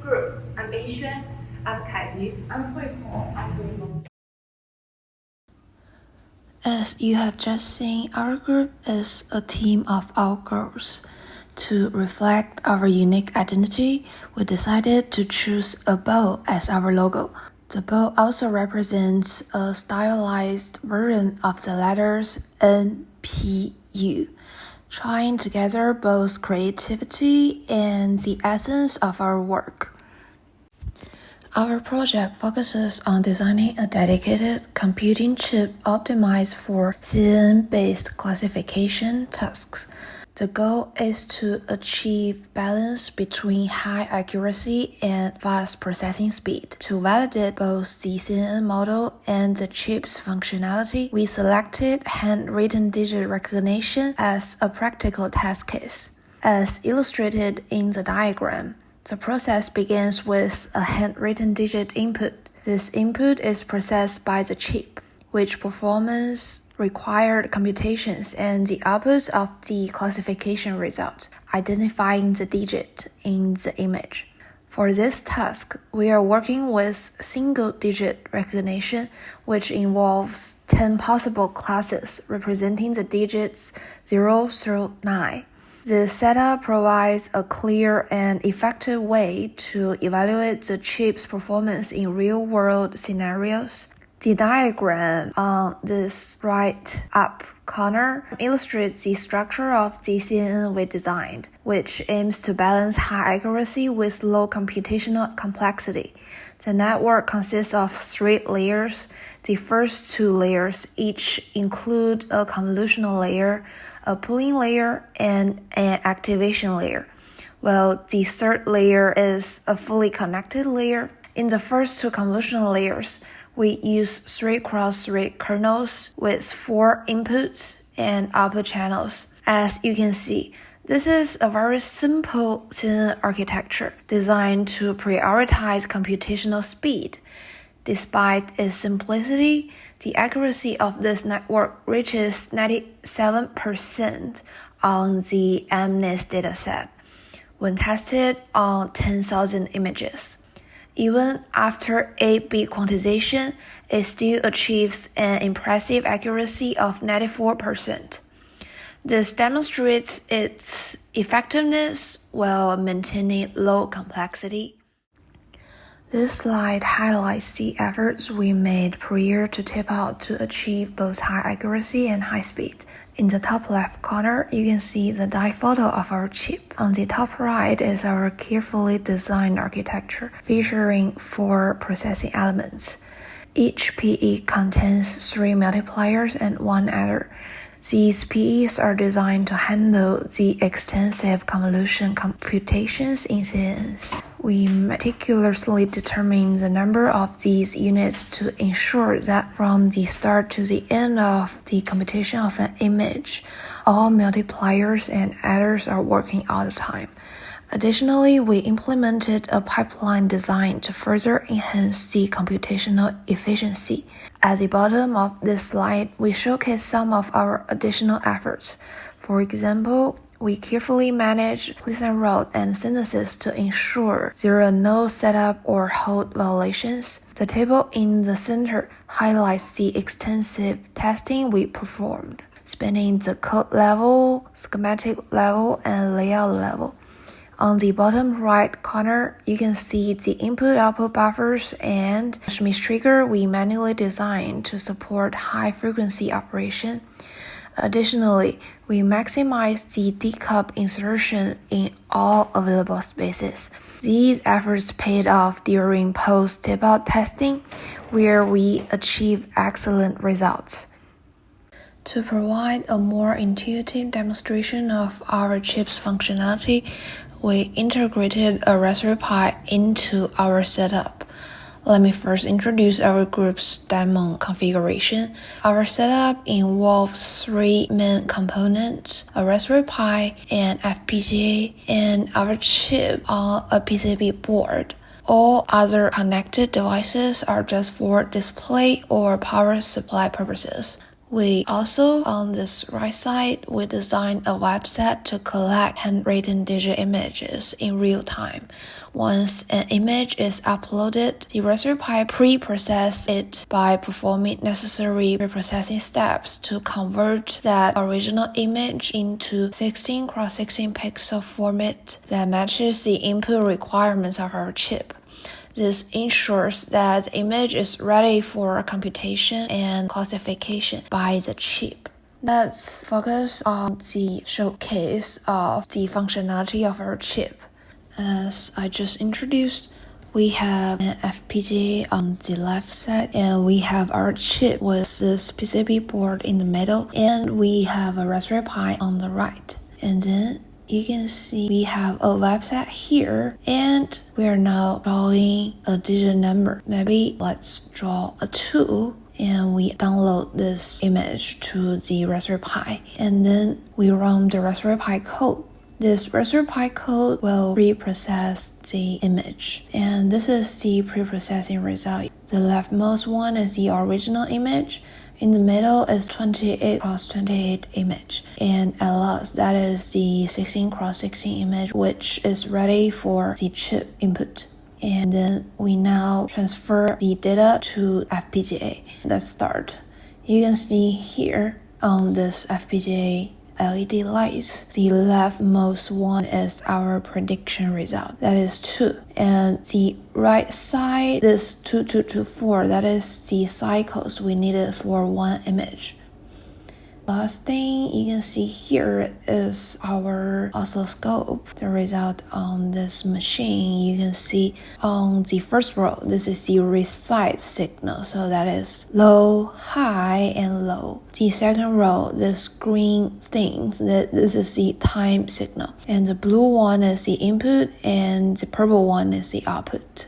group. I'm Yixuan. I'm Kaidi. I'm Huitong. I'm Wang. As you have just seen, our group is a team of our girls. To reflect our unique identity, we decided to choose a bow as our logo. The bow also represents a stylized version of the letters NPU, trying together both creativity and the essence of our work. Our project focuses on designing a dedicated computing chip optimized for CNN-based classification tasks. The goal is to achieve balance between high accuracy and fast processing speed. To validate both the CNN model and the chip's functionality, we selected handwritten digit recognition as a practical test case. As illustrated in the diagram, the process begins with a handwritten digit input. This input is processed by the chip, which performs required computations and the output of the classification result, identifying the digit in the image. For this task, we are working with single-digit recognition, which involves 10 possible classes representing the digits 0 through 9. This setup provides a clear and effective way to evaluate the chip's performance in real-world scenarios. The diagram on this right up corner illustrates the structure of the CNN we designed, which aims to balance high accuracy with low computational complexity. The network consists of 3 layers. The first 2 layers each include a convolutional layer, a pooling layer, and an activation layer, while the third layer is a fully connected layer. In the first 2 convolutional layers, we use 3x3 kernels with 4 inputs and output channels. As you can see, this is a very simple CNN architecture designed to prioritize computational speed. Despite its simplicity, the accuracy of this network reaches 97% on the MNIST dataset when tested on 10,000 images. Even after 8-bit quantization, it still achieves an impressive accuracy of 94%. This demonstrates its effectiveness while maintaining low complexity. This slide highlights the efforts we made prior to tape-out to achieve both high accuracy and high speed. In the top left corner, you can see the die photo of our chip. On the top right is our carefully designed architecture, featuring 4 processing elements. Each PE contains 3 multipliers and 1 adder. These PEs are designed to handle the extensive convolution computations in CNNs. We meticulously determine the number of these units to ensure that from the start to the end of the computation of an image, all multipliers and adders are working all the time. Additionally, we implemented a pipeline design to further enhance the computational efficiency. At the bottom of this slide, we showcase some of our additional efforts. For example, we carefully manage place and route and synthesis to ensure there are no setup or hold violations. The table in the center highlights the extensive testing we performed, spanning the code level, schematic level, and layout level. On the bottom right corner, you can see the input-output buffers and Schmidt trigger we manually designed to support high-frequency operation. Additionally, we maximize the decouped insertion in all available spaces. These efforts paid off during post-tape-out testing, where we achieved excellent results. To provide a more intuitive demonstration of our chip's functionality, we integrated a Raspberry Pi into our setup. Let me first introduce our group's demo configuration. Our setup involves 3 main components: a Raspberry Pi, an FPGA, and our chip on a PCB board. All other connected devices are just for display or power supply purposes. We also, on this right side, we designed a website to collect handwritten digital images in real time. Once an image is uploaded, the Raspberry Pi pre-processes it by performing necessary preprocessing steps to convert that original image into 16 x 16 pixel format that matches the input requirements of our chip. This ensures that the image is ready for computation and classification by the chip. Let's focus on the showcase of the functionality of our chip. As I just introduced, we have an FPGA on the left side, and we have our chip with this PCB board in the middle, and we have a Raspberry Pi on the right. And then you can see we have a website here, and we are now drawing a digit number. Maybe let's draw a 2, and we download this image to the Raspberry Pi, and then we run the Raspberry Pi code. This Raspberry Pi code will pre-process the image, and this is the pre-processing result. The leftmost one is the original image. In the middle is 28 x 28 image, and at last that is the 16 x 16 image, which is ready for the chip input. And then we now transfer the data to FPGA. Let's start. You can see here on this FPGA LED lights, the leftmost one is our prediction result, that is 2. And the right side, this 2224, that is the cycles we needed for one image. Last thing you can see here is our oscilloscope. The result on this machine, you can see on the first row, this is the recite signal, so that is low, high, and low. The second row, this green thing, this is the time signal, and the blue one is the input, and the purple one is the output.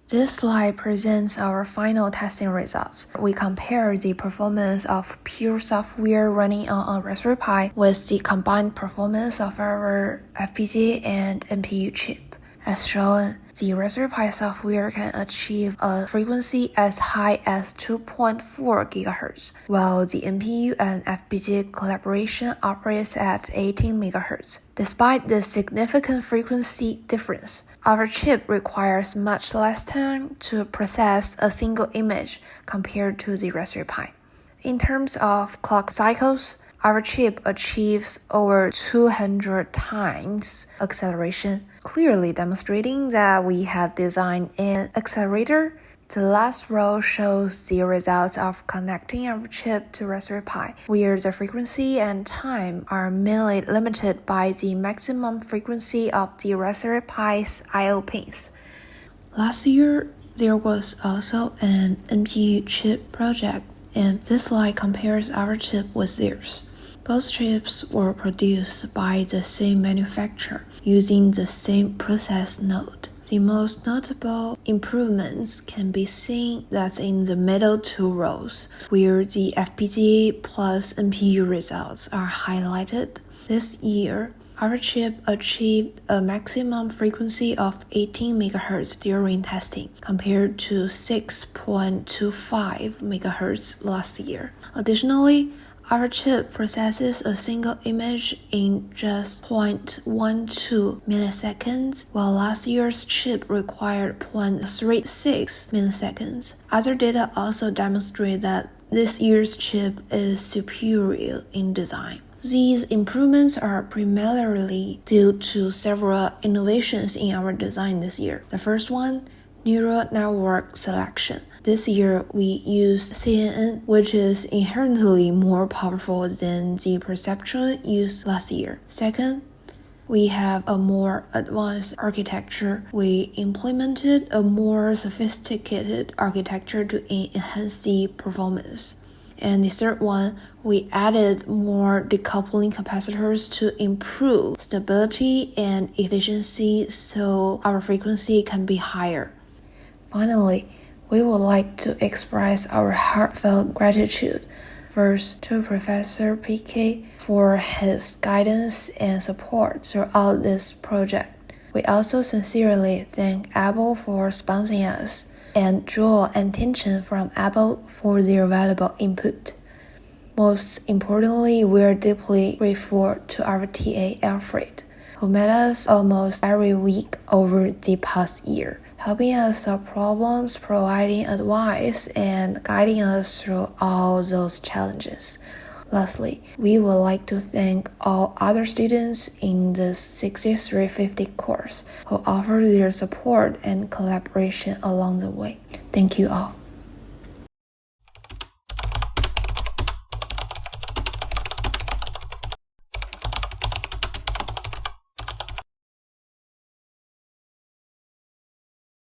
This slide presents our final testing results. We compare the performance of pure software running on a Raspberry Pi with the combined performance of our FPGA and NPU chip. As shown, the Raspberry Pi software can achieve a frequency as high as 2.4 GHz, while the NPU and FPGA collaboration operates at 18 MHz. Despite this significant frequency difference, our chip requires much less time to process a single image compared to the Raspberry Pi. In terms of clock cycles, our chip achieves over 200 times acceleration, clearly demonstrating that we have designed an accelerator. The last row shows the results of connecting our chip to Raspberry Pi, where the frequency and time are mainly limited by the maximum frequency of the Raspberry Pi's I/O pins. Last year, there was also an NPU chip project, and this slide compares our chip with theirs. Both chips were produced by the same manufacturer using the same process node. The most notable improvements can be seen that's in the middle 2 rows, where the FPGA plus NPU results are highlighted. This year, our chip achieved a maximum frequency of 18 MHz during testing, compared to 6.25 MHz last year. Additionally, our chip processes a single image in just 0.12 milliseconds, while last year's chip required 0.36 milliseconds. Other data also demonstrate that this year's chip is superior in design. These improvements are primarily due to several innovations in our design this year. The first one, neural network selection. This year, we used CNN, which is inherently more powerful than the perceptron used last year. Second, we have a more advanced architecture. We implemented a more sophisticated architecture to enhance the performance. And the third one, we added more decoupling capacitors to improve stability and efficiency so our frequency can be higher. Finally, we would like to express our heartfelt gratitude first to Professor PK for his guidance and support throughout this project. We also sincerely thank Apple for sponsoring us and draw attention from Apple for their valuable input. Most importantly, we are deeply grateful to our TA Alfred, who met us almost every week over the past year, helping us solve problems, providing advice, and guiding us through all those challenges. Lastly, we would like to thank all other students in the 6350 course who offered their support and collaboration along the way. Thank you all.